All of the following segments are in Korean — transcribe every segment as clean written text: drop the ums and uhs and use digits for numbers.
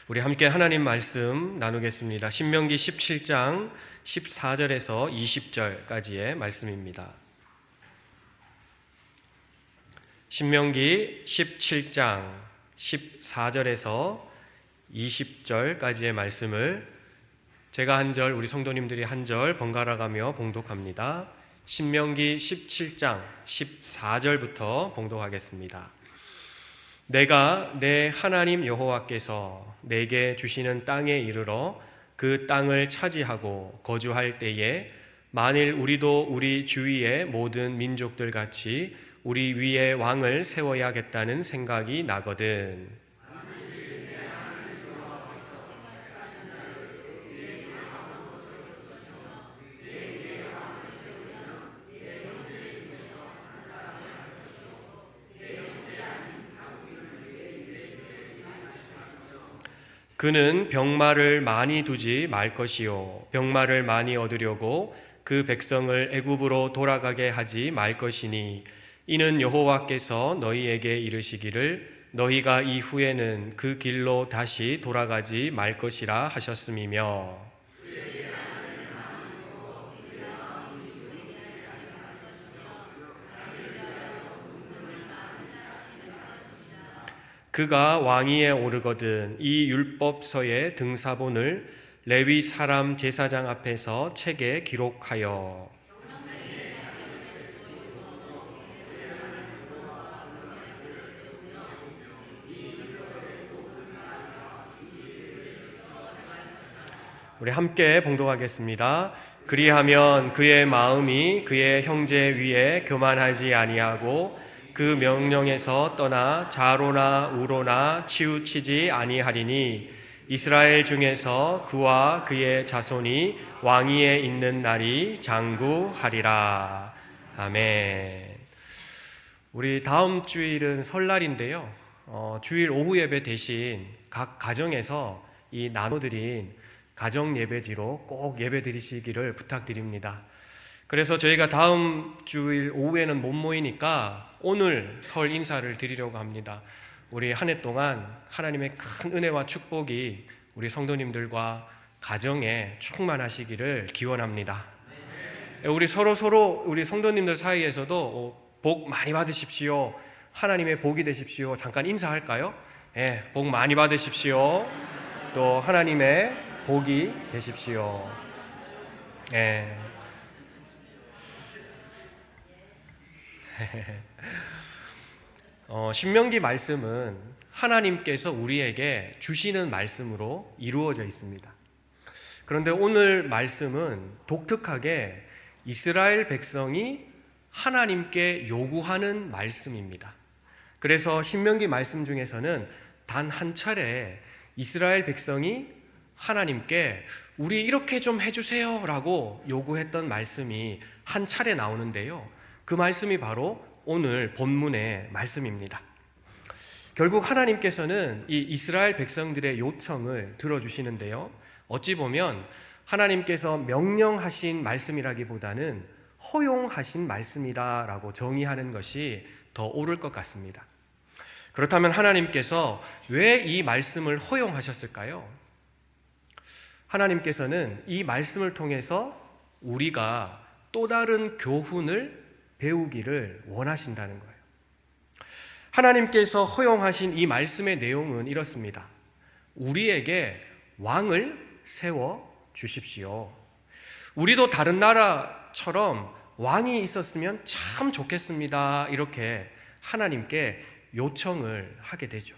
우리 함께 하나님 말씀 나누겠습니다. 신명기 17장 14절에서 20절까지의 말씀입니다. 신명기 17장 14절에서 20절까지의 말씀을 제가 한 절, 우리 성도님들이 한 절 번갈아 가며 봉독합니다. 신명기 17장 14절부터 봉독하겠습니다. 내가 내 하나님 여호와께서 내게 주시는 땅에 이르러 그 땅을 차지하고 거주할 때에 만일 우리도 우리 주위의 모든 민족들 같이 우리 위에 왕을 세워야겠다는 생각이 나거든. 그는 병마를 많이 두지 말 것이요 병마를 많이 얻으려고 그 백성을 애굽으로 돌아가게 하지 말 것이니 이는 여호와께서 너희에게 이르시기를 너희가 이후에는 그 길로 다시 돌아가지 말 것이라 하셨음이며 그가 왕위에 오르거든 이 율법서의 등사본을 레위 사람 제사장 앞에서 책에 기록하여 우리 함께 봉독하겠습니다. 그리하면 그의 마음이 그의 형제 위에 교만하지 아니하고 그 명령에서 떠나 좌로나 우로나 치우치지 아니하리니 이스라엘 중에서 그와 그의 자손이 왕위에 있는 날이 장구하리라. 아멘. 우리 다음 주일은 설날인데요. 주일 오후 예배 대신 각 가정에서 이 나눠드린 가정 예배지로 꼭 예배 드리시기를 부탁드립니다. 그래서 저희가 다음 주일 오후에는 못 모이니까 오늘 설 인사를 드리려고 합니다. 우리 한 해 동안 하나님의 큰 은혜와 축복이 우리 성도님들과 가정에 충만하시기를 기원합니다. 우리 서로 우리 성도님들 사이에서도 복 많이 받으십시오. 하나님의 복이 되십시오. 잠깐 인사할까요? 복 많이 받으십시오. 또 하나님의 복이 되십시오. 신명기 말씀은 하나님께서 우리에게 주시는 말씀으로 이루어져 있습니다. 그런데 오늘 말씀은 독특하게 이스라엘 백성이 하나님께 요구하는 말씀입니다. 그래서 신명기 말씀 중에서는 단 한 차례 이스라엘 백성이 하나님께 우리 이렇게 좀 해주세요 라고 요구했던 말씀이 한 차례 나오는데요. 그 말씀이 바로 오늘 본문의 말씀입니다. 결국 하나님께서는 이 이스라엘 백성들의 요청을 들어주시는데요. 어찌 보면 하나님께서 명령하신 말씀이라기보다는 허용하신 말씀이다라고 정의하는 것이 더 옳을 것 같습니다. 그렇다면 하나님께서 왜 이 말씀을 허용하셨을까요? 하나님께서는 이 말씀을 통해서 우리가 또 다른 교훈을 배우기를 원하신다는 거예요. 하나님께서 허용하신 이 말씀의 내용은 이렇습니다. 우리에게 왕을 세워 주십시오. 우리도 다른 나라처럼 왕이 있었으면 참 좋겠습니다. 이렇게 하나님께 요청을 하게 되죠.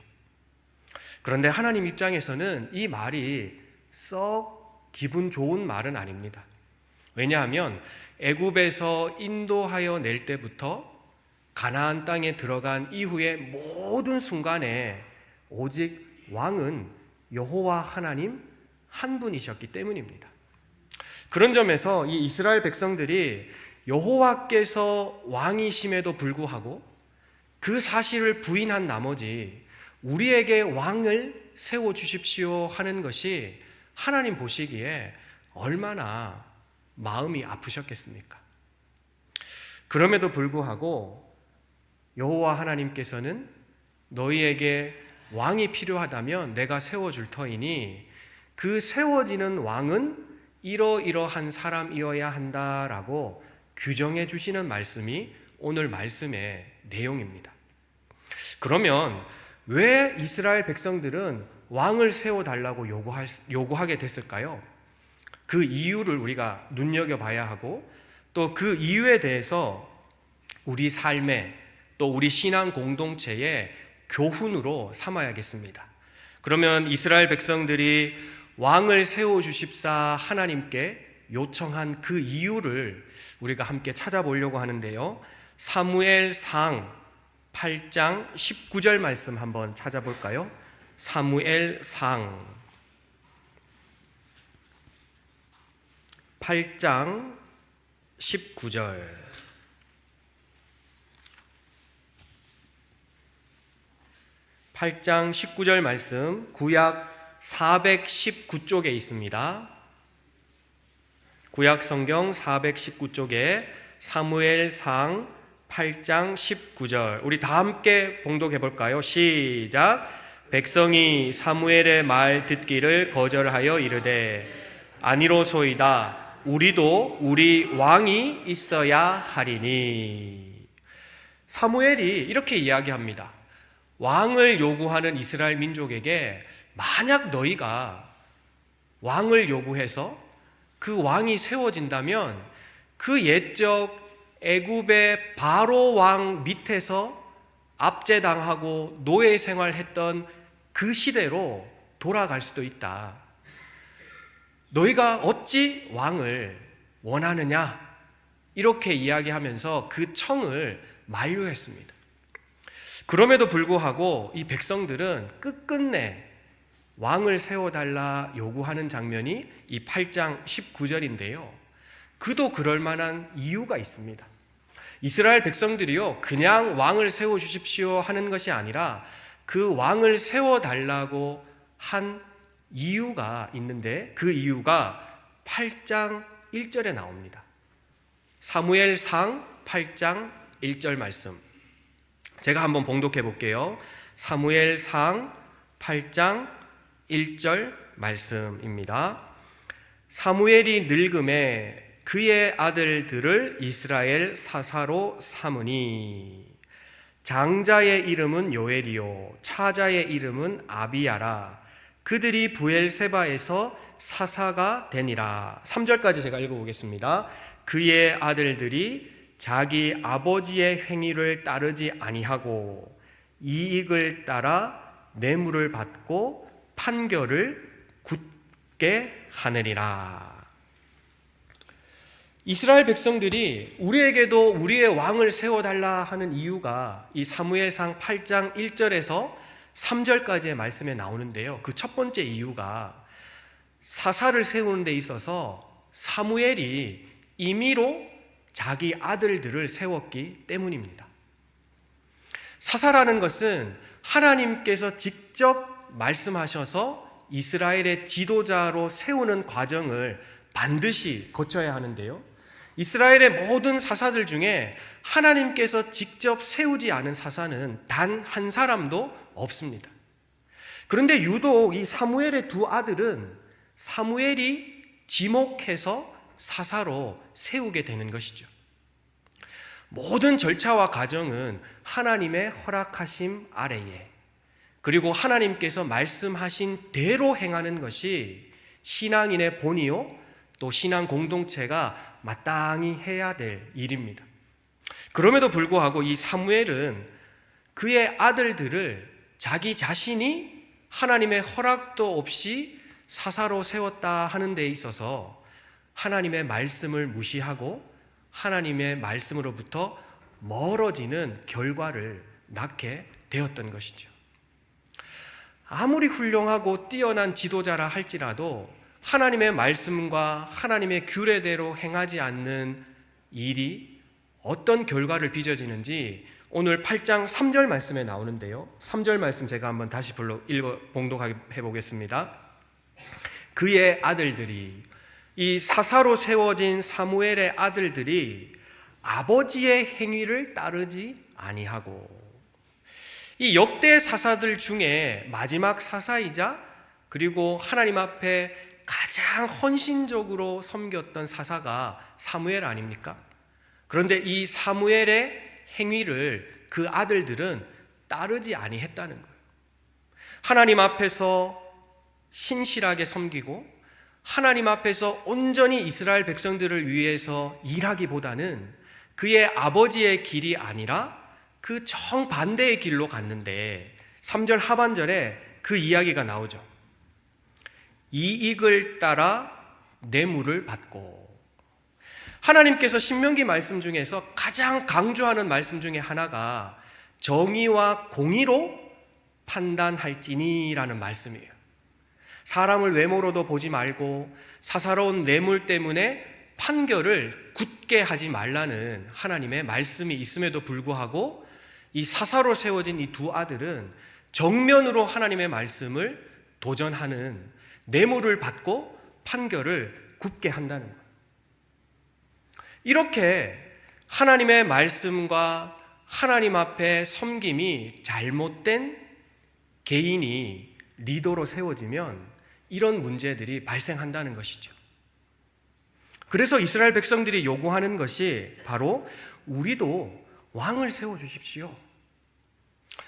그런데 하나님 입장에서는 이 말이 썩 기분 좋은 말은 아닙니다. 왜냐하면 애굽에서 인도하여 낼 때부터 가나안 땅에 들어간 이후의 모든 순간에 오직 왕은 여호와 하나님 한 분이셨기 때문입니다. 그런 점에서 이 이스라엘 백성들이 여호와께서 왕이심에도 불구하고 그 사실을 부인한 나머지 우리에게 왕을 세워주십시오 하는 것이 하나님 보시기에 얼마나 마음이 아프셨겠습니까? 그럼에도 불구하고 여호와 하나님께서는 너희에게 왕이 필요하다면 내가 세워줄 터이니 그 세워지는 왕은 이러이러한 사람이어야 한다라고 규정해 주시는 말씀이 오늘 말씀의 내용입니다. 그러면 왜 이스라엘 백성들은 왕을 세워달라고 요구하게 됐을까요? 그 이유를 우리가 눈여겨봐야 하고 또 그 이유에 대해서 우리 삶에 또 우리 신앙 공동체의 교훈으로 삼아야겠습니다. 그러면 이스라엘 백성들이 왕을 세워주십사 하나님께 요청한 그 이유를 우리가 함께 찾아보려고 하는데요. 사무엘상 8장 19절 말씀 한번 찾아볼까요? 사무엘상 8장 19절. 8장 19절 말씀, 구약 419쪽에 있습니다. 구약 성경 419쪽에 사무엘상 8장 19절. 우리 다 함께 봉독해 볼까요? 시작. 백성이 사무엘의 말 듣기를 거절하여 이르되 아니로소이다. 우리도 우리 왕이 있어야 하리니. 사무엘이 이렇게 이야기합니다. 왕을 요구하는 이스라엘 민족에게 만약 너희가 왕을 요구해서 그 왕이 세워진다면 그 옛적 애굽의 바로 왕 밑에서 압제당하고 노예 생활했던 그 시대로 돌아갈 수도 있다. 너희가 어찌 왕을 원하느냐? 이렇게 이야기하면서 그 청을 만류했습니다. 그럼에도 불구하고 이 백성들은 끝끝내 왕을 세워달라 요구하는 장면이 이 8장 19절인데요. 그도 그럴 만한 이유가 있습니다. 이스라엘 백성들이요, 그냥 왕을 세워주십시오 하는 것이 아니라 그 왕을 세워달라고 한 이유가 있는데 그 이유가 8장 1절에 나옵니다. 사무엘상 8장 1절 말씀. 제가 한번 봉독해 볼게요. 사무엘상 8장 1절 말씀입니다. 사무엘이 늙음에 그의 아들들을 이스라엘 사사로 삼으니 장자의 이름은 요엘이요 차자의 이름은 아비야라. 그들이 부엘세바에서 사사가 되니라. 3절까지 제가 읽어보겠습니다. 그의 아들들이 자기 아버지의 행위를 따르지 아니하고 이익을 따라 뇌물을 받고 판결을 굳게 하느니라. 이스라엘 백성들이 우리에게도 우리의 왕을 세워달라 하는 이유가 이 사무엘상 8장 1절에서 3절까지의 말씀에 나오는데요. 그 첫 번째 이유가 사사를 세우는 데 있어서 사무엘이 임의로 자기 아들들을 세웠기 때문입니다. 사사라는 것은 하나님께서 직접 말씀하셔서 이스라엘의 지도자로 세우는 과정을 반드시 거쳐야 하는데요. 이스라엘의 모든 사사들 중에 하나님께서 직접 세우지 않은 사사는 단 한 사람도 없습니다. 그런데 유독 이 사무엘의 두 아들은 사무엘이 지목해서 사사로 세우게 되는 것이죠. 모든 절차와 과정은 하나님의 허락하심 아래에 그리고 하나님께서 말씀하신 대로 행하는 것이 신앙인의 본이요 또 신앙 공동체가 마땅히 해야 될 일입니다. 그럼에도 불구하고 이 사무엘은 그의 아들들을 자기 자신이 하나님의 허락도 없이 사사로 세웠다 하는 데 있어서 하나님의 말씀을 무시하고 하나님의 말씀으로부터 멀어지는 결과를 낳게 되었던 것이죠. 아무리 훌륭하고 뛰어난 지도자라 할지라도 하나님의 말씀과 하나님의 규례대로 행하지 않는 일이 어떤 결과를 빚어지는지 오늘 8장 3절 말씀에 나오는데요. 3절 말씀 제가 한번 다시 봉독해 보겠습니다. 그의 아들들이, 이 사사로 세워진 사무엘의 아들들이 아버지의 행위를 따르지 아니하고, 이 역대 사사들 중에 마지막 사사이자 그리고 하나님 앞에 가장 헌신적으로 섬겼던 사사가 사무엘 아닙니까? 그런데 이 사무엘의 행위를 그 아들들은 따르지 아니했다는 거예요. 하나님 앞에서 신실하게 섬기고 하나님 앞에서 온전히 이스라엘 백성들을 위해서 일하기보다는 그의 아버지의 길이 아니라 그 정반대의 길로 갔는데 3절 하반절에 그 이야기가 나오죠. 이익을 따라 뇌물을 받고. 하나님께서 신명기 말씀 중에서 가장 강조하는 말씀 중에 하나가 정의와 공의로 판단할지니라는 말씀이에요. 사람을 외모로도 보지 말고 사사로운 뇌물 때문에 판결을 굳게 하지 말라는 하나님의 말씀이 있음에도 불구하고 이 사사로 세워진 이 두 아들은 정면으로 하나님의 말씀을 도전하는, 뇌물을 받고 판결을 굳게 한다는 거예요. 이렇게 하나님의 말씀과 하나님 앞에 섬김이 잘못된 개인이 리더로 세워지면 이런 문제들이 발생한다는 것이죠. 그래서 이스라엘 백성들이 요구하는 것이 바로 우리도 왕을 세워주십시오.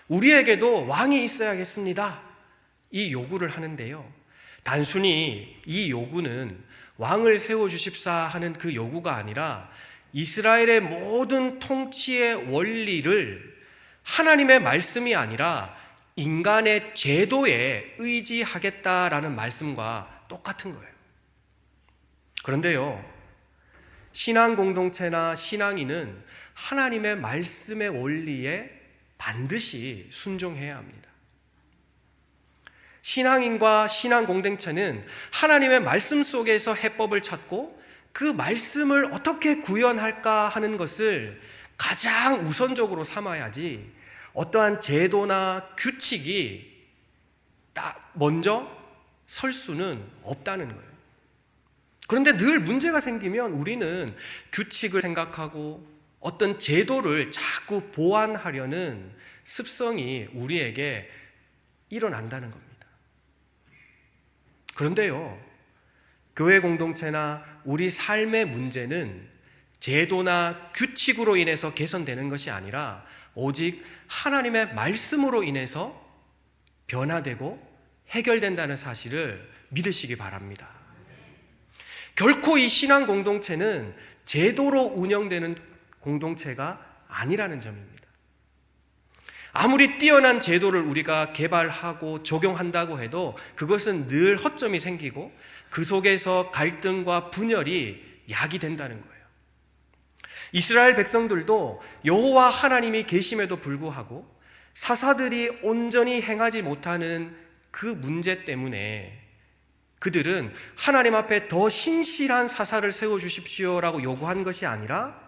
우리에게도 왕이 있어야겠습니다. 이 요구를 하는데요. 단순히 이 요구는 왕을 세워주십사 하는 그 요구가 아니라 이스라엘의 모든 통치의 원리를 하나님의 말씀이 아니라 인간의 제도에 의지하겠다라는 말씀과 똑같은 거예요. 그런데요, 신앙 공동체나 신앙인은 하나님의 말씀의 원리에 반드시 순종해야 합니다. 신앙인과 신앙 공동체는 하나님의 말씀 속에서 해법을 찾고 그 말씀을 어떻게 구현할까 하는 것을 가장 우선적으로 삼아야지 어떠한 제도나 규칙이 먼저 설 수는 없다는 거예요. 그런데 늘 문제가 생기면 우리는 규칙을 생각하고 어떤 제도를 자꾸 보완하려는 습성이 우리에게 일어난다는 겁니다. 그런데요, 교회 공동체나 우리 삶의 문제는 제도나 규칙으로 인해서 개선되는 것이 아니라 오직 하나님의 말씀으로 인해서 변화되고 해결된다는 사실을 믿으시기 바랍니다. 결코 이 신앙 공동체는 제도로 운영되는 공동체가 아니라는 점입니다. 아무리 뛰어난 제도를 우리가 개발하고 적용한다고 해도 그것은 늘 허점이 생기고 그 속에서 갈등과 분열이 야기된다는 거예요. 이스라엘 백성들도 여호와 하나님이 계심에도 불구하고 사사들이 온전히 행하지 못하는 그 문제 때문에 그들은 하나님 앞에 더 신실한 사사를 세워주십시오라고 요구한 것이 아니라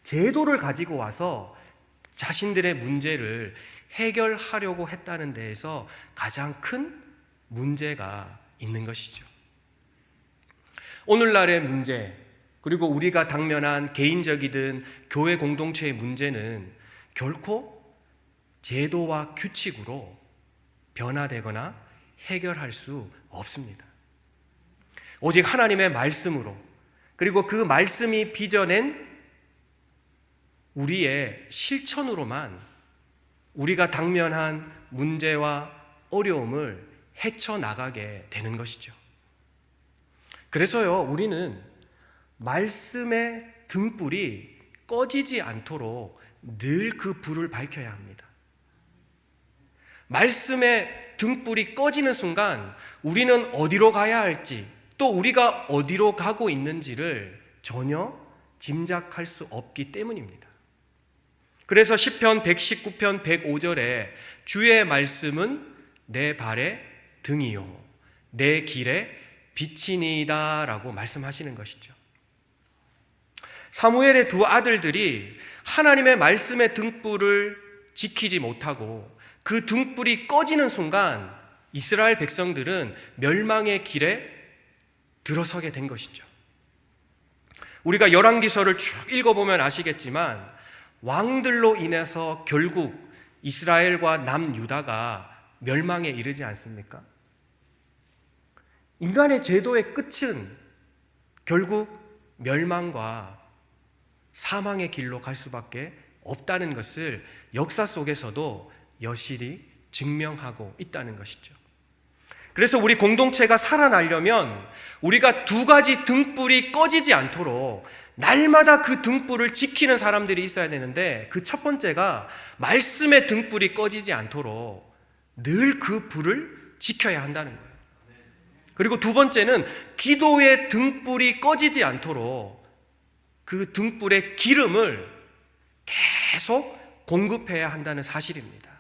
제도를 가지고 와서 자신들의 문제를 해결하려고 했다는 데에서 가장 큰 문제가 있는 것이죠. 오늘날의 문제, 그리고 우리가 당면한 개인적이든 교회 공동체의 문제는 결코 제도와 규칙으로 변화되거나 해결할 수 없습니다. 오직 하나님의 말씀으로, 그리고 그 말씀이 빚어낸 우리의 실천으로만 우리가 당면한 문제와 어려움을 헤쳐나가게 되는 것이죠. 그래서요, 우리는 말씀의 등불이 꺼지지 않도록 늘 그 불을 밝혀야 합니다. 말씀의 등불이 꺼지는 순간 우리는 어디로 가야 할지, 또 우리가 어디로 가고 있는지를 전혀 짐작할 수 없기 때문입니다. 그래서 시편 119편 105절에 주의 말씀은 내 발의 등이요 내 길의 빛이니이다 라고 말씀하시는 것이죠. 사무엘의 두 아들들이 하나님의 말씀의 등불을 지키지 못하고 그 등불이 꺼지는 순간 이스라엘 백성들은 멸망의 길에 들어서게 된 것이죠. 우리가 열왕기서를 쭉 읽어보면 아시겠지만 왕들로 인해서 결국 이스라엘과 남유다가 멸망에 이르지 않습니까? 인간의 제도의 끝은 결국 멸망과 사망의 길로 갈 수밖에 없다는 것을 역사 속에서도 여실히 증명하고 있다는 것이죠. 그래서 우리 공동체가 살아나려면 우리가 두 가지 등불이 꺼지지 않도록 날마다 그 등불을 지키는 사람들이 있어야 되는데, 그 첫 번째가 말씀의 등불이 꺼지지 않도록 늘 그 불을 지켜야 한다는 거예요. 그리고 두 번째는 기도의 등불이 꺼지지 않도록 그 등불의 기름을 계속 공급해야 한다는 사실입니다.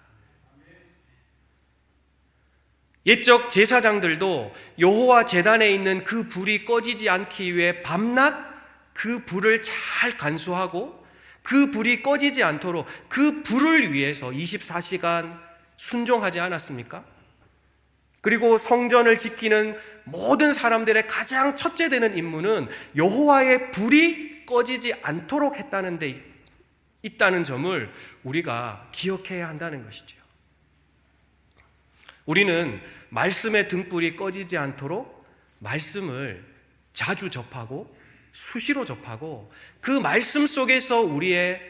옛적 제사장들도 여호와 제단에 있는 그 불이 꺼지지 않기 위해 밤낮 그 불을 잘 간수하고 그 불이 꺼지지 않도록 그 불을 위해서 24시간 순종하지 않았습니까? 그리고 성전을 지키는 모든 사람들의 가장 첫째 되는 임무는 여호와의 불이 꺼지지 않도록 했다는 데 있다는 점을 우리가 기억해야 한다는 것이죠. 우리는 말씀의 등불이 꺼지지 않도록 말씀을 자주 접하고 수시로 접하고 그 말씀 속에서 우리의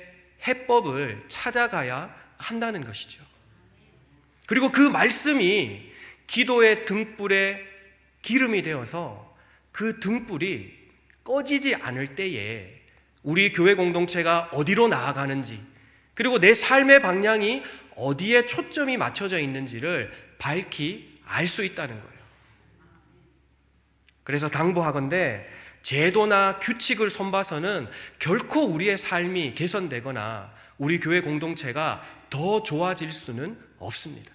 해법을 찾아가야 한다는 것이죠. 그리고 그 말씀이 기도의 등불에 기름이 되어서 그 등불이 꺼지지 않을 때에 우리 교회 공동체가 어디로 나아가는지, 그리고 내 삶의 방향이 어디에 초점이 맞춰져 있는지를 밝히 알 수 있다는 거예요. 그래서 당부하건대 제도나 규칙을 손봐서는 결코 우리의 삶이 개선되거나 우리 교회 공동체가 더 좋아질 수는 없습니다.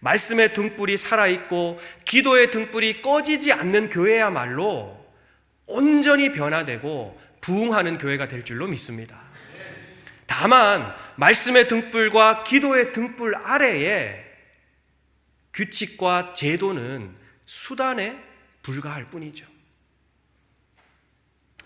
말씀의 등불이 살아있고 기도의 등불이 꺼지지 않는 교회야말로 온전히 변화되고 부흥하는 교회가 될 줄로 믿습니다. 다만 말씀의 등불과 기도의 등불 아래에 규칙과 제도는 수단에 불과할 뿐이죠.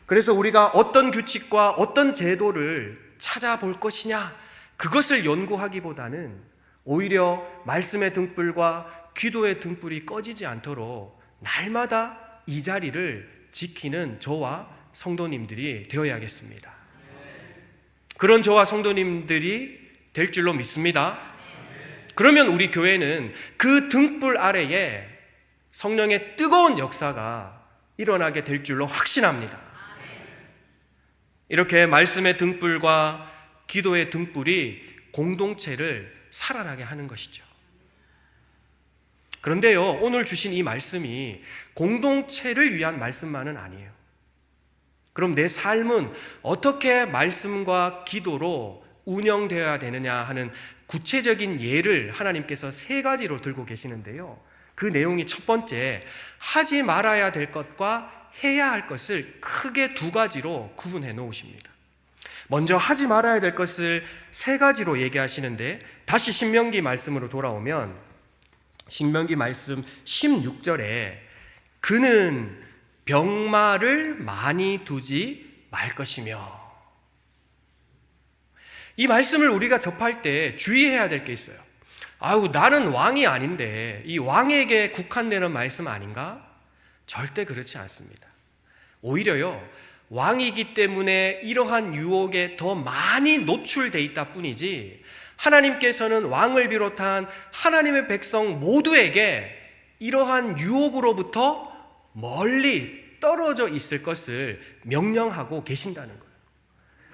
그래서 우리가 어떤 규칙과 어떤 제도를 찾아볼 것이냐, 그것을 연구하기보다는 오히려 말씀의 등불과 기도의 등불이 꺼지지 않도록 날마다 이 자리를 지키는 저와 성도님들이 되어야겠습니다. 그런 저와 성도님들이 될 줄로 믿습니다. 그러면 우리 교회는 그 등불 아래에 성령의 뜨거운 역사가 일어나게 될 줄로 확신합니다. 이렇게 말씀의 등불과 기도의 등불이 공동체를 살아나게 하는 것이죠. 그런데요, 오늘 주신 이 말씀이 공동체를 위한 말씀만은 아니에요. 그럼 내 삶은 어떻게 말씀과 기도로 운영되어야 되느냐 하는 구체적인 예를 하나님께서 3가지로 들고 계시는데요, 그 내용이 첫 번째, 하지 말아야 될 것과 해야 할 것을 크게 2가지로 구분해 놓으십니다. 먼저 하지 말아야 될 것을 3가지로 얘기하시는데, 다시 신명기 말씀으로 돌아오면 신명기 말씀 16절에 그는 병마를 많이 두지 말 것이며, 이 말씀을 우리가 접할 때 주의해야 될 게 있어요. 아유, 나는 왕이 아닌데 이 왕에게 국한되는 말씀 아닌가? 절대 그렇지 않습니다. 오히려요, 왕이기 때문에 이러한 유혹에 더 많이 노출돼 있다 뿐이지, 하나님께서는 왕을 비롯한 하나님의 백성 모두에게 이러한 유혹으로부터 멀리 떨어져 있을 것을 명령하고 계신다는 거예요.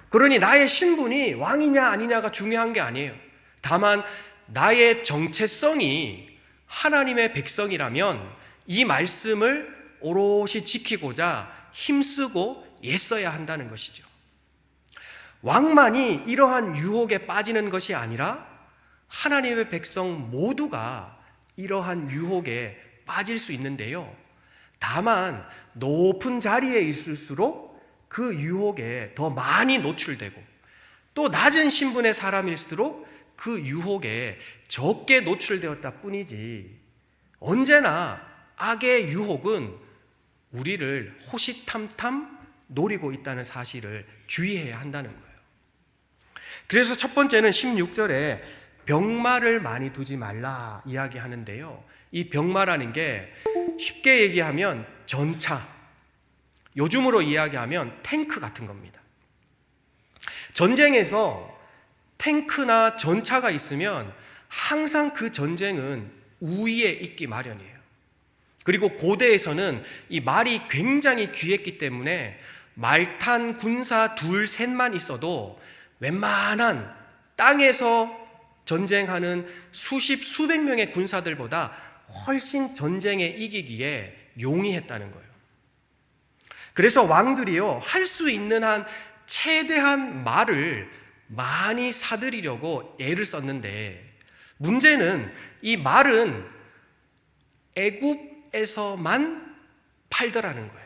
그러니 나의 신분이 왕이냐 아니냐가 중요한 게 아니에요. 다만 나의 정체성이 하나님의 백성이라면 이 말씀을 오롯이 지키고자 힘쓰고 애써야 한다는 것이죠. 왕만이 이러한 유혹에 빠지는 것이 아니라 하나님의 백성 모두가 이러한 유혹에 빠질 수 있는데요, 다만 높은 자리에 있을수록 그 유혹에 더 많이 노출되고, 또 낮은 신분의 사람일수록 그 유혹에 적게 노출되었다 뿐이지, 언제나 악의 유혹은 우리를 호시탐탐 노리고 있다는 사실을 주의해야 한다는 거예요. 그래서 첫 번째는 16절에 병마를 많이 두지 말라 이야기하는데요. 이 병마라는 게 쉽게 얘기하면 전차, 요즘으로 이야기하면 탱크 같은 겁니다. 전쟁에서 탱크나 전차가 있으면 항상 그 전쟁은 우위에 있기 마련이에요. 그리고 고대에서는 이 말이 굉장히 귀했기 때문에 말탄 군사 둘 셋만 있어도 웬만한 땅에서 전쟁하는 수십 수백 명의 군사들보다 훨씬 전쟁에 이기기에 용이했다는 거예요. 그래서 왕들이요, 할 수 있는 한 최대한 말을 많이 사들이려고 애를 썼는데, 문제는 이 말은 애굽에서만 팔더라는 거예요.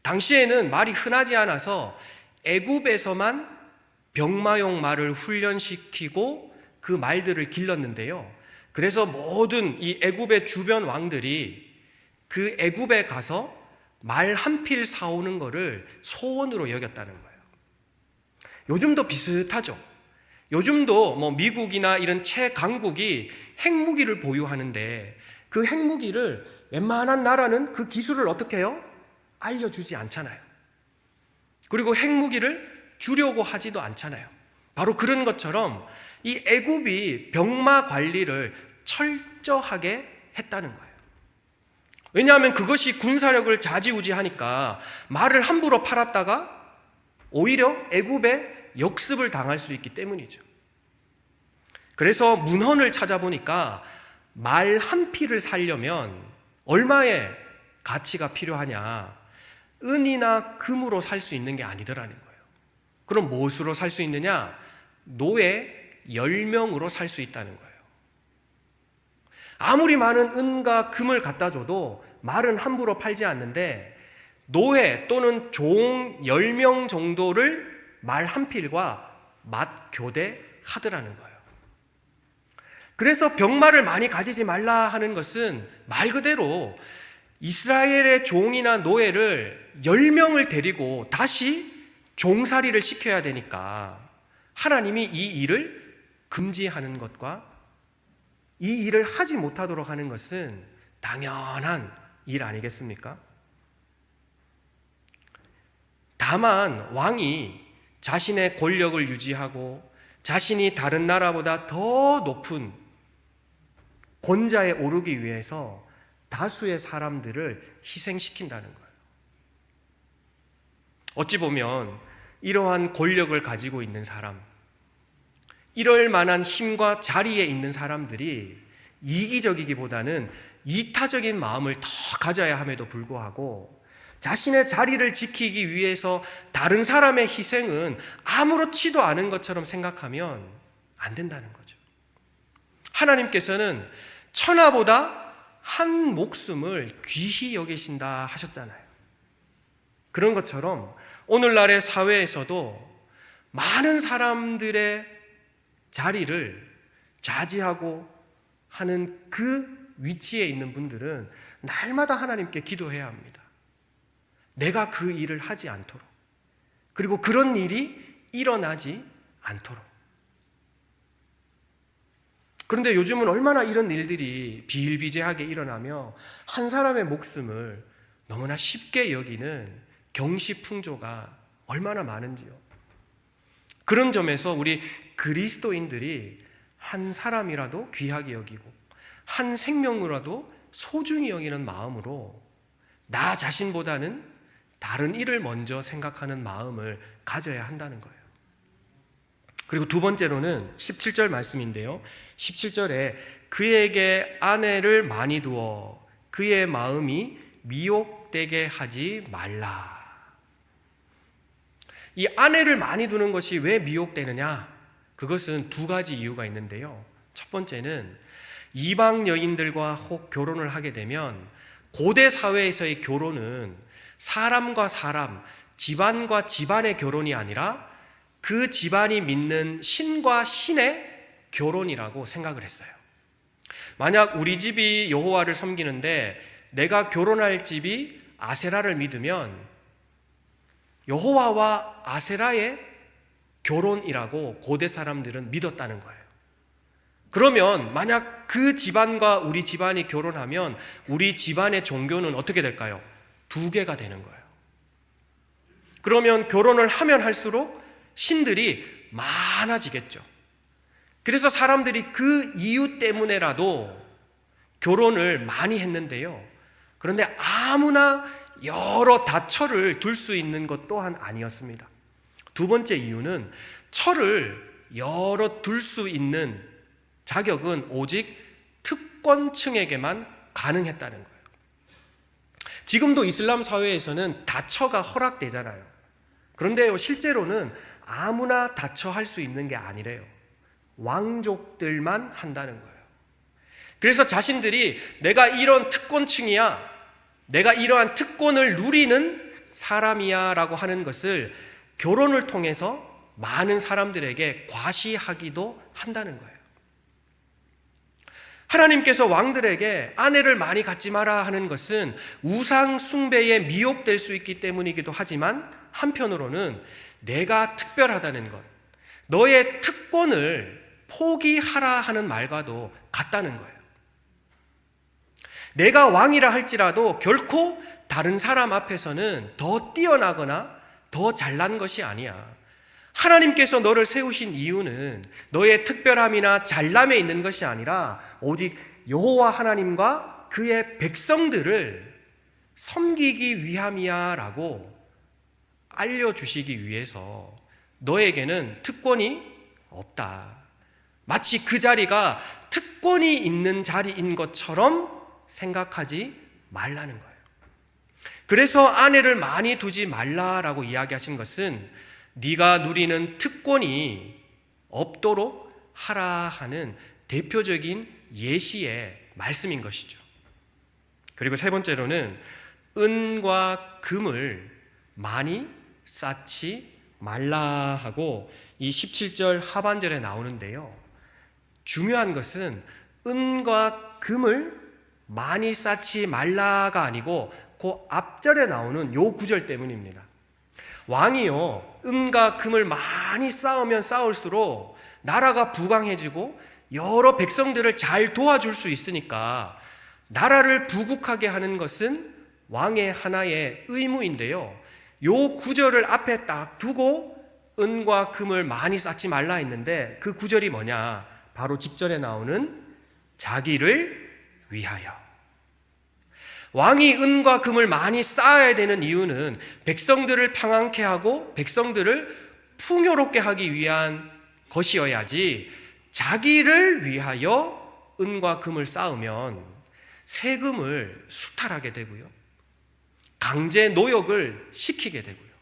당시에는 말이 흔하지 않아서 애굽에서만 병마용 말을 훈련시키고 그 말들을 길렀는데요. 그래서 모든 이 애굽의 주변 왕들이 그 애굽에 가서 말 한 필 사오는 거를 소원으로 여겼다는 거예요. 요즘도 비슷하죠. 요즘도 뭐 미국이나 이런 최강국이 핵무기를 보유하는데 그 핵무기를 웬만한 나라는 그 기술을 어떻게 해요? 알려주지 않잖아요. 그리고 핵무기를 주려고 하지도 않잖아요. 바로 그런 것처럼 이 애굽이 병마 관리를 철저하게 했다는 거예요. 왜냐하면 그것이 군사력을 좌지우지하니까 말을 함부로 팔았다가 오히려 애굽에 역습을 당할 수 있기 때문이죠. 그래서 문헌을 찾아보니까 말 한 필을 사려면 얼마의 가치가 필요하냐? 은이나 금으로 살 수 있는 게 아니더라는 거예요. 그럼 무엇으로 살 수 있느냐? 노예 10명으로 살 수 있다는 거예요. 아무리 많은 은과 금을 갖다 줘도 말은 함부로 팔지 않는데 노예 또는 종 10명 정도를 말 한 필과 맞교대하더라는 거예요. 그래서 병마를 많이 가지지 말라 하는 것은 말 그대로 이스라엘의 종이나 노예를 10명을 데리고 다시 종살이를 시켜야 되니까 하나님이 이 일을 금지하는 것과 이 일을 하지 못하도록 하는 것은 당연한 일 아니겠습니까? 다만 왕이 자신의 권력을 유지하고 자신이 다른 나라보다 더 높은 권자에 오르기 위해서 다수의 사람들을 희생시킨다는 거예요. 어찌 보면 이러한 권력을 가지고 있는 사람, 이럴 만한 힘과 자리에 있는 사람들이 이기적이기보다는 이타적인 마음을 더 가져야 함에도 불구하고 자신의 자리를 지키기 위해서 다른 사람의 희생은 아무렇지도 않은 것처럼 생각하면 안 된다는 거죠. 하나님께서는 천하보다 한 목숨을 귀히 여기신다 하셨잖아요. 그런 것처럼 오늘날의 사회에서도 많은 사람들의 자리를 차지하고 하는 그 위치에 있는 분들은 날마다 하나님께 기도해야 합니다. 내가 그 일을 하지 않도록, 그리고 그런 일이 일어나지 않도록. 그런데 요즘은 얼마나 이런 일들이 비일비재하게 일어나며 한 사람의 목숨을 너무나 쉽게 여기는 경시풍조가 얼마나 많은지요. 그런 점에서 우리 그리스도인들이 한 사람이라도 귀하게 여기고 한 생명이라도 소중히 여기는 마음으로 나 자신보다는 다른 일을 먼저 생각하는 마음을 가져야 한다는 거예요. 그리고 두 번째로는 17절 말씀인데요. 17절에 그에게 아내를 많이 두어 그의 마음이 미혹되게 하지 말라. 이 아내를 많이 두는 것이 왜 미혹되느냐? 그것은 두 가지 이유가 있는데요. 첫 번째는 이방 여인들과 혹 결혼을 하게 되면 고대 사회에서의 결혼은 사람과 사람, 집안과 집안의 결혼이 아니라 그 집안이 믿는 신과 신의 결혼이라고 생각을 했어요. 만약 우리 집이 여호와를 섬기는데 내가 결혼할 집이 아세라를 믿으면 여호와와 아세라의 결혼이라고 고대 사람들은 믿었다는 거예요. 그러면 만약 그 집안과 우리 집안이 결혼하면 우리 집안의 종교는 어떻게 될까요? 두 개가 되는 거예요. 그러면 결혼을 하면 할수록 신들이 많아지겠죠. 그래서 사람들이 그 이유 때문에라도 결혼을 많이 했는데요. 그런데 아무나 여러 다처를 둘 수 있는 것 또한 아니었습니다. 두 번째 이유는 처를 여러 둘 수 있는 자격은 오직 특권층에게만 가능했다는 거예요. 지금도 이슬람 사회에서는 다처가 허락되잖아요. 그런데 실제로는 아무나 다처할 수 있는 게 아니래요. 왕족들만 한다는 거예요. 그래서 자신들이 내가 이런 특권층이야, 내가 이러한 특권을 누리는 사람이야 라고 하는 것을 결혼을 통해서 많은 사람들에게 과시하기도 한다는 거예요. 하나님께서 왕들에게 아내를 많이 갖지 마라 하는 것은 우상 숭배에 미혹될 수 있기 때문이기도 하지만 한편으로는 내가 특별하다는 것, 너의 특권을 포기하라 하는 말과도 같다는 거예요. 내가 왕이라 할지라도 결코 다른 사람 앞에서는 더 뛰어나거나 더 잘난 것이 아니야. 하나님께서 너를 세우신 이유는 너의 특별함이나 잘남에 있는 것이 아니라 오직 여호와 하나님과 그의 백성들을 섬기기 위함이야 라고 알려주시기 위해서 너에게는 특권이 없다. 마치 그 자리가 특권이 있는 자리인 것처럼 생각하지 말라는 거예요. 그래서 아내를 많이 두지 말라라고 이야기하신 것은 네가 누리는 특권이 없도록 하라 하는 대표적인 예시의 말씀인 것이죠. 그리고 세 번째로는 은과 금을 많이 쌓지 말라 하고 이 17절 하반절에 나오는데요. 중요한 것은 은과 금을 많이 쌓지 말라가 아니고 그 앞절에 나오는 요 구절 때문입니다. 왕이요, 은과 금을 많이 쌓으면 쌓을수록 나라가 부강해지고 여러 백성들을 잘 도와줄 수 있으니까 나라를 부국하게 하는 것은 왕의 하나의 의무인데요. 요 구절을 앞에 딱 두고 은과 금을 많이 쌓지 말라 했는데 그 구절이 뭐냐? 바로 직전에 나오는 자기를 위하여. 왕이 은과 금을 많이 쌓아야 되는 이유는 백성들을 평안케 하고 백성들을 풍요롭게 하기 위한 것이어야지 자기를 위하여 은과 금을 쌓으면 세금을 수탈하게 되고요. 강제 노역을 시키게 되고요.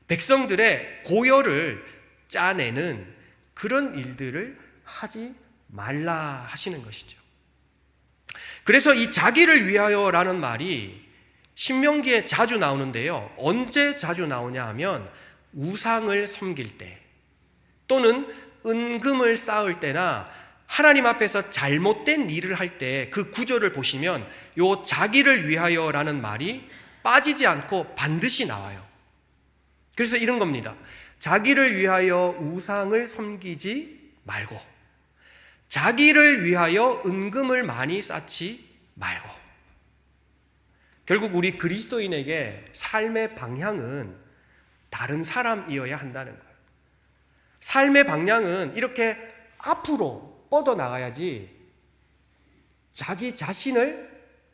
백성들의 고열을 짜내는 그런 일들을 하지 말라 하시는 것이죠. 그래서 이 자기를 위하여라는 말이 신명기에 자주 나오는데요. 언제 자주 나오냐 하면 우상을 섬길 때 또는 은금을 쌓을 때나 하나님 앞에서 잘못된 일을 할 때 그 구절을 보시면 요 자기를 위하여라는 말이 빠지지 않고 반드시 나와요. 그래서 이런 겁니다. 자기를 위하여 우상을 섬기지 말고 자기를 위하여 은금을 많이 쌓지 말고. 결국 우리 그리스도인에게 삶의 방향은 다른 사람이어야 한다는 거예요. 삶의 방향은 이렇게 앞으로 뻗어나가야지 자기 자신을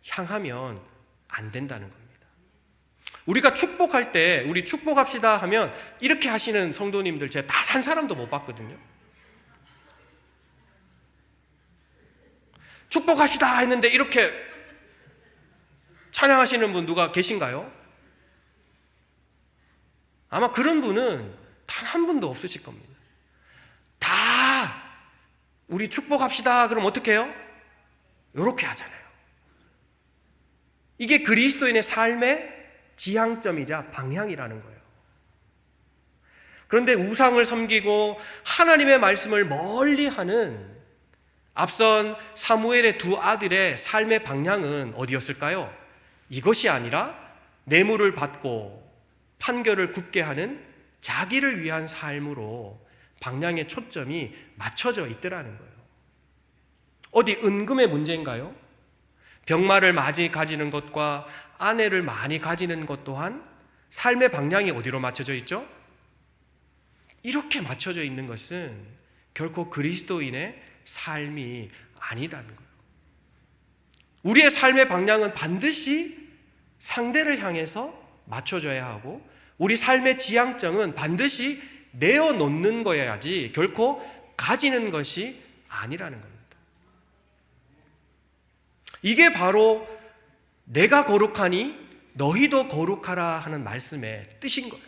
향하면 안 된다는 겁니다. 우리가 축복할 때 우리 축복합시다 하면 이렇게 하시는 성도님들 제가 단 한 사람도 못 봤거든요. 축복합시다 했는데 이렇게 찬양하시는 분 누가 계신가요? 아마 그런 분은 단 한 분도 없으실 겁니다. 다 우리 축복합시다 그럼 어떻게 해요? 이렇게 하잖아요. 이게 그리스도인의 삶의 지향점이자 방향이라는 거예요. 그런데 우상을 섬기고 하나님의 말씀을 멀리하는 앞선 사무엘의 두 아들의 삶의 방향은 어디였을까요? 이것이 아니라 뇌물을 받고 판결을 굽게 하는 자기를 위한 삶으로 방향의 초점이 맞춰져 있더라는 거예요. 어디 은금의 문제인가요? 병마를 많이 가지는 것과 아내를 많이 가지는 것 또한 삶의 방향이 어디로 맞춰져 있죠? 이렇게 맞춰져 있는 것은 결코 그리스도인의 삶이 아니다는 거예요. 우리의 삶의 방향은 반드시 상대를 향해서 맞춰져야 하고, 우리 삶의 지향점은 반드시 내어놓는 거여야지 결코 가지는 것이 아니라는 겁니다. 이게 바로 내가 거룩하니 너희도 거룩하라 하는 말씀의 뜻인 거예요.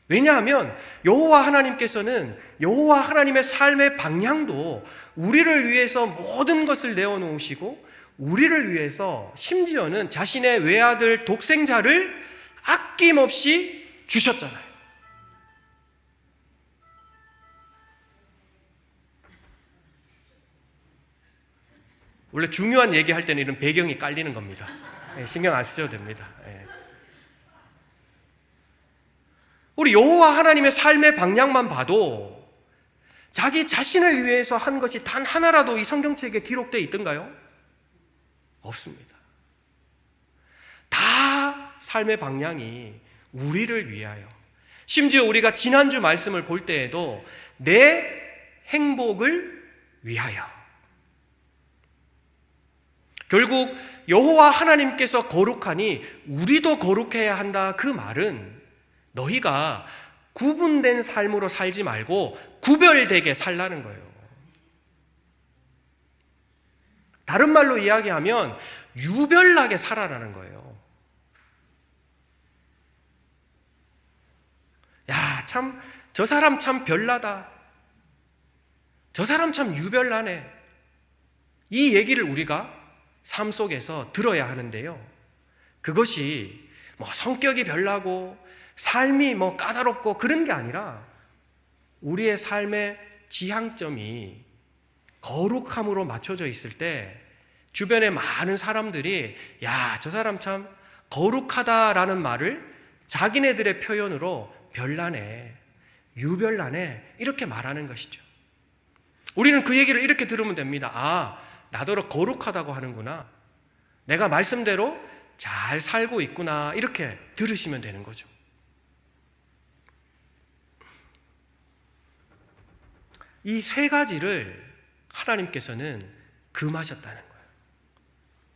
왜냐하면 여호와 하나님께서는 여호와 하나님의 삶의 방향도 우리를 위해서 모든 것을 내어놓으시고, 우리를 위해서 심지어는 자신의 외아들 독생자를 아낌없이 주셨잖아요. 원래 중요한 얘기할 때는 이런 배경이 깔리는 겁니다. 신경 안 쓰셔도 됩니다. 우리 여호와 하나님의 삶의 방향만 봐도 자기 자신을 위해서 한 것이 단 하나라도 이 성경책에 기록되어 있던가요? 없습니다. 다 삶의 방향이 우리를 위하여, 심지어 우리가 지난주 말씀을 볼 때에도 내 행복을 위하여, 결국 여호와 하나님께서 거룩하니 우리도 거룩해야 한다, 그 말은 너희가 구분된 삶으로 살지 말고 구별되게 살라는 거예요. 다른 말로 이야기하면 유별나게 살아라는 거예요. 야, 참, 저 사람 참 별나다. 저 사람 참 유별나네. 이 얘기를 우리가 삶 속에서 들어야 하는데요. 그것이 성격이 별나고 삶이 까다롭고 그런 게 아니라 우리의 삶의 지향점이 거룩함으로 맞춰져 있을 때 주변의 많은 사람들이 야, 저 사람 참 거룩하다라는 말을 자기네들의 표현으로 별나네, 유별나네 이렇게 말하는 것이죠. 우리는 그 얘기를 이렇게 들으면 됩니다. 아, 나더러 거룩하다고 하는구나, 내가 말씀대로 잘 살고 있구나, 이렇게 들으시면 되는 거죠. 이 세 가지를 하나님께서는 금하셨다는 거예요.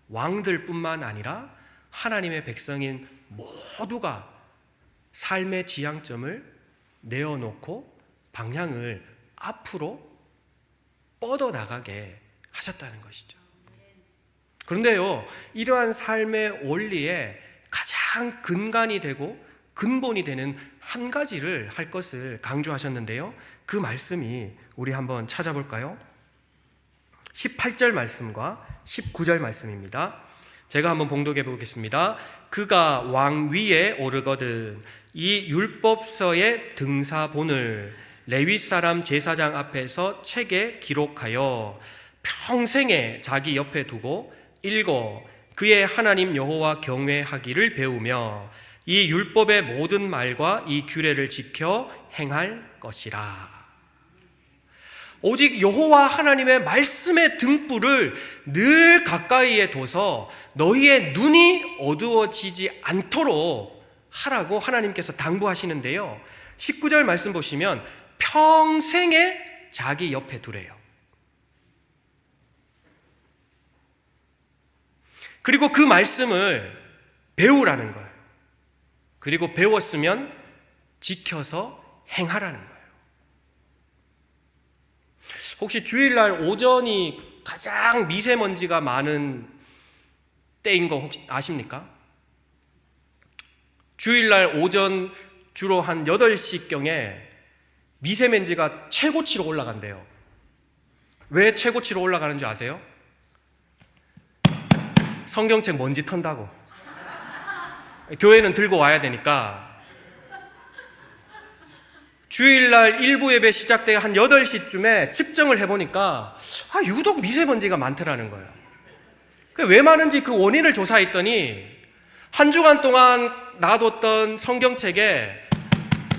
왕들뿐만 아니라 하나님의 백성인 모두가 삶의 지향점을 내어놓고 방향을 앞으로 뻗어나가게 하셨다는 것이죠. 그런데요, 이러한 삶의 원리에 가장 근간이 되고 근본이 되는 한 가지를 할 것을 강조하셨는데요, 그 말씀이 우리 한번 찾아볼까요? 18절 말씀과 19절 말씀입니다. 제가 한번 봉독해 보겠습니다. 그가 왕 위에 오르거든 이 율법서의 등사본을 레위 사람 제사장 앞에서 책에 기록하여 평생에 자기 옆에 두고 읽어 그의 하나님 여호와 경외하기를 배우며 이 율법의 모든 말과 이 규례를 지켜 행할 것이라. 오직 여호와 하나님의 말씀의 등불을 늘 가까이에 둬서 너희의 눈이 어두워지지 않도록 하라고 하나님께서 당부하시는데요, 19절 말씀 보시면 평생에 자기 옆에 두래요. 그리고 그 말씀을 배우라는 거예요. 그리고 배웠으면 지켜서 행하라는 거예요. 혹시 주일날 오전이 가장 미세먼지가 많은 때인 거 혹시 아십니까? 주일날 오전 주로 한 8시경에 미세먼지가 최고치로 올라간대요. 왜 최고치로 올라가는 줄 아세요? 성경책 먼지 턴다고. 교회는 들고 와야 되니까. 주일날 일부 예배 시작되기 한 8시쯤에 측정을 해보니까 유독 미세먼지가 많더라는 거예요. 왜 많은지 그 원인을 조사했더니 한 주간 동안 놔뒀던 성경책에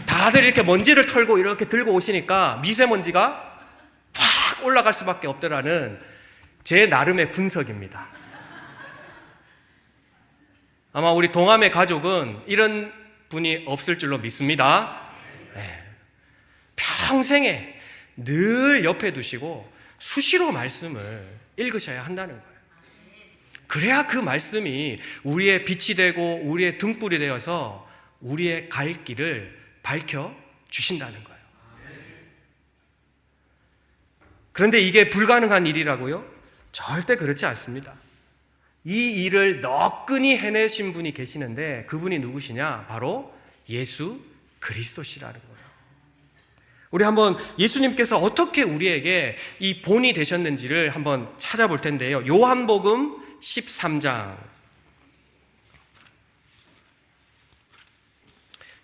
다들 이렇게 먼지를 털고 이렇게 들고 오시니까 미세먼지가 팍 올라갈 수밖에 없더라는 제 나름의 분석입니다. 아마 우리 동암의 가족은 이런 분이 없을 줄로 믿습니다. 네. 평생에 늘 옆에 두시고 수시로 말씀을 읽으셔야 한다는 거예요. 그래야 그 말씀이 우리의 빛이 되고 우리의 등불이 되어서 우리의 갈 길을 밝혀 주신다는 거예요. 그런데 이게 불가능한 일이라고요? 절대 그렇지 않습니다. 이 일을 너끈히 해내신 분이 계시는데 그분이 누구시냐? 바로 예수 그리스도시라는 거예요. 우리 한번 예수님께서 어떻게 우리에게 이 본이 되셨는지를 한번 찾아볼 텐데요. 요한복음 13장.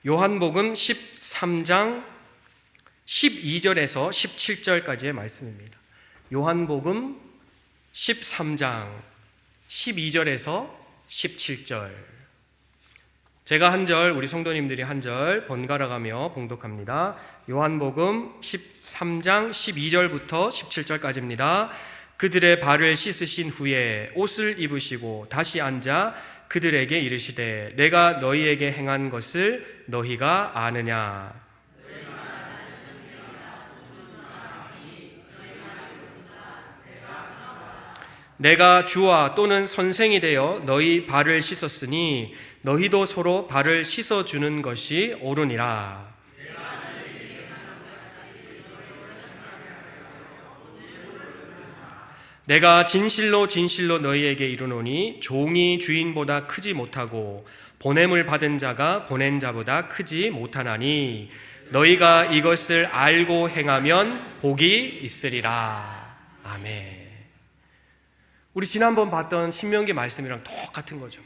요한복음 13장 12절에서 17절까지의 말씀입니다. 요한복음 13장 12절에서 17절. 제가 한 절, 우리 성도님들이 한 절 번갈아 가며 봉독합니다. 요한복음 13장 12절부터 17절까지입니다. 그들의 발을 씻으신 후에 옷을 입으시고 다시 앉아 그들에게 이르시되 내가 너희에게 행한 것을 너희가 아느냐? 내가 주와 또는 선생이 되어 너희 발을 씻었으니 너희도 서로 발을 씻어주는 것이 옳으니라. 내가 진실로 진실로 너희에게 이르노니 종이 주인보다 크지 못하고 보냄을 받은 자가 보낸 자보다 크지 못하나니 너희가 이것을 알고 행하면 복이 있으리라. 아멘. 우리 지난번 봤던 신명기 말씀이랑 똑같은 거죠.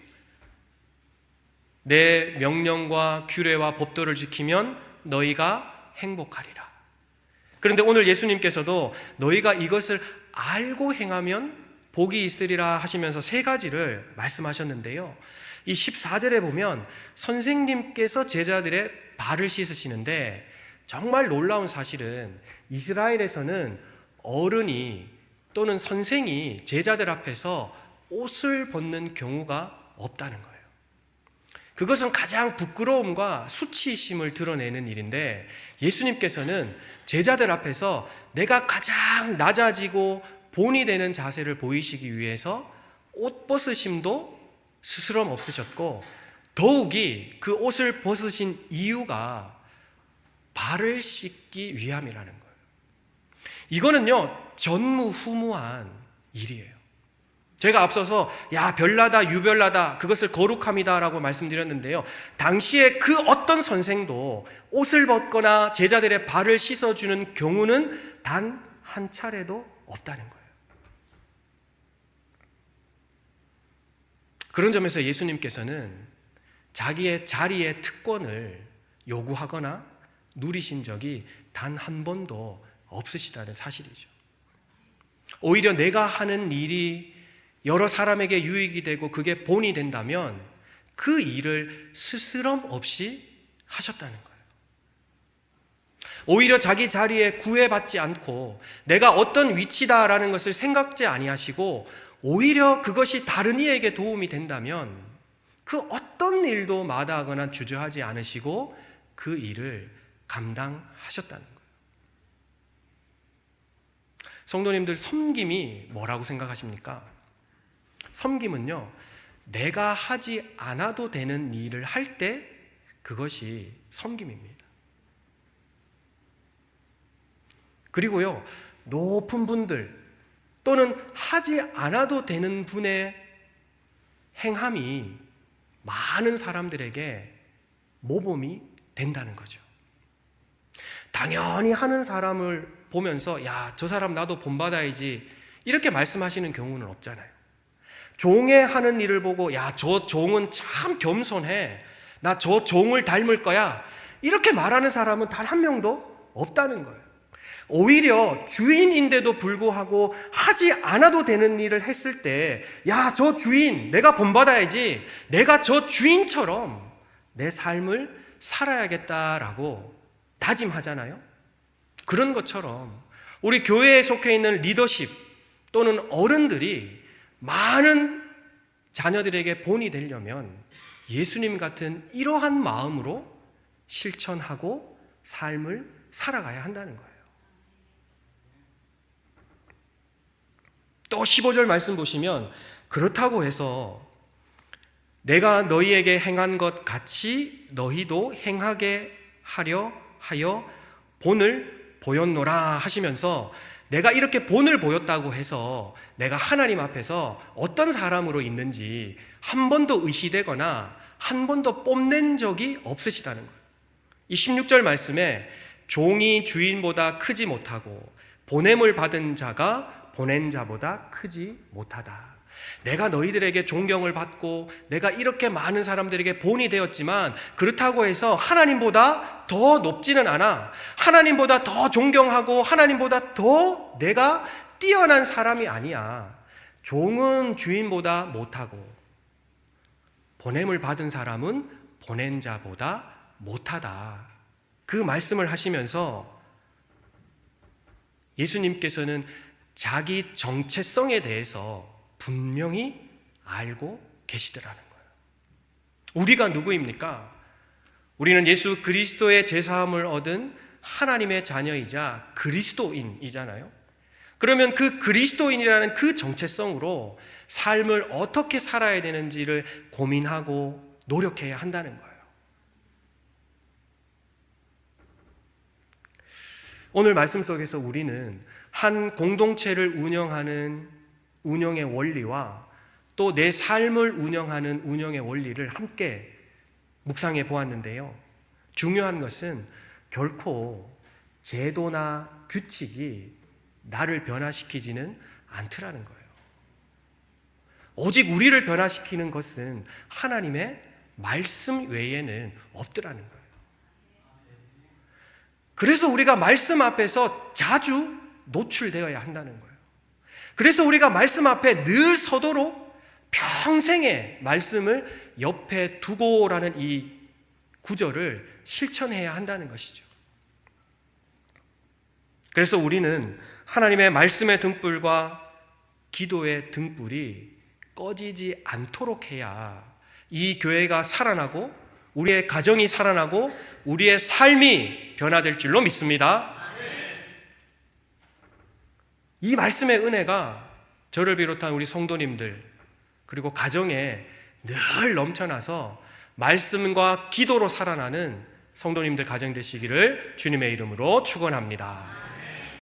내 명령과 규례와 법도를 지키면 너희가 행복하리라. 그런데 오늘 예수님께서도 너희가 이것을 알고 행하면 복이 있으리라 하시면서 세 가지를 말씀하셨는데요. 이 14절에 보면 선생님께서 제자들의 발을 씻으시는데 정말 놀라운 사실은 이스라엘에서는 어른이 또는 선생이 제자들 앞에서 옷을 벗는 경우가 없다는 거예요. 그것은 가장 부끄러움과 수치심을 드러내는 일인데 예수님께서는 제자들 앞에서 내가 가장 낮아지고 본이 되는 자세를 보이시기 위해서 옷 벗으심도 스스럼 없으셨고 더욱이 그 옷을 벗으신 이유가 발을 씻기 위함이라는 거예요. 이거는요 전무후무한 일이에요. 제가 앞서서 야 별나다 유별나다 그것을 거룩함이다 라고 말씀드렸는데요, 당시에 그 어떤 선생도 옷을 벗거나 제자들의 발을 씻어주는 경우는 단 한 차례도 없다는 거예요. 그런 점에서 예수님께서는 자기의 자리의 특권을 요구하거나 누리신 적이 단 한 번도 없으시다는 사실이죠. 오히려 내가 하는 일이 여러 사람에게 유익이 되고 그게 본이 된다면 그 일을 스스럼 없이 하셨다는 거예요. 오히려 자기 자리에 구애받지 않고 내가 어떤 위치다라는 것을 생각지 아니하시고 오히려 그것이 다른 이에게 도움이 된다면 그 어떤 일도 마다하거나 주저하지 않으시고 그 일을 감당하셨다는 거예요. 성도님들, 섬김이 뭐라고 생각하십니까? 섬김은요, 내가 하지 않아도 되는 일을 할 때 그것이 섬김입니다. 그리고요, 높은 분들 또는 하지 않아도 되는 분의 행함이 많은 사람들에게 모범이 된다는 거죠. 당연히 하는 사람을 보면서 야, 저 사람 나도 본받아야지 이렇게 말씀하시는 경우는 없잖아요. 종의 하는 일을 보고 야, 저 종은 참 겸손해, 나 저 종을 닮을 거야, 이렇게 말하는 사람은 단 한 명도 없다는 거예요. 오히려 주인인데도 불구하고 하지 않아도 되는 일을 했을 때 야, 저 주인 내가 본받아야지, 내가 저 주인처럼 내 삶을 살아야겠다라고 다짐하잖아요. 그런 것처럼 우리 교회에 속해 있는 리더십 또는 어른들이 많은 자녀들에게 본이 되려면 예수님 같은 이러한 마음으로 실천하고 삶을 살아가야 한다는 거예요. 또 15절 말씀 보시면 그렇다고 해서 내가 너희에게 행한 것 같이 너희도 행하게 하려 하여 본을 보였노라 하시면서 내가 이렇게 본을 보였다고 해서 내가 하나님 앞에서 어떤 사람으로 있는지 한 번도 의시되거나 한 번도 뽐낸 적이 없으시다는 거예요. 이 16절 말씀에 종이 주인보다 크지 못하고 보냄을 받은 자가 보낸 자보다 크지 못하다. 내가 너희들에게 존경을 받고 내가 이렇게 많은 사람들에게 본이 되었지만 그렇다고 해서 하나님보다 더 높지는 않아. 하나님보다 더 존경하고 하나님보다 더 내가 뛰어난 사람이 아니야. 종은 주인보다 못하고 보냄을 받은 사람은 보낸 자보다 못하다. 그 말씀을 하시면서 예수님께서는 자기 정체성에 대해서 분명히 알고 계시더라는 거예요. 우리가 누구입니까? 우리는 예수 그리스도의 제사함을 얻은 하나님의 자녀이자 그리스도인이잖아요. 그러면 그 그리스도인이라는 그 정체성으로 삶을 어떻게 살아야 되는지를 고민하고 노력해야 한다는 거예요. 오늘 말씀 속에서 우리는 한 공동체를 운영하는 운영의 원리와 또 내 삶을 운영하는 운영의 원리를 함께 묵상해 보았는데요. 중요한 것은 결코 제도나 규칙이 나를 변화시키지는 않더라는 거예요. 오직 우리를 변화시키는 것은 하나님의 말씀 외에는 없더라는 거예요. 그래서 우리가 말씀 앞에서 자주 노출되어야 한다는 거예요. 그래서 우리가 말씀 앞에 늘 서도록 평생의 말씀을 옆에 두고라는 이 구절을 실천해야 한다는 것이죠. 그래서 우리는 하나님의 말씀의 등불과 기도의 등불이 꺼지지 않도록 해야 이 교회가 살아나고 우리의 가정이 살아나고 우리의 삶이 변화될 줄로 믿습니다. 이 말씀의 은혜가 저를 비롯한 우리 성도님들 그리고 가정에 늘 넘쳐나서 말씀과 기도로 살아나는 성도님들 가정 되시기를 주님의 이름으로 축원합니다.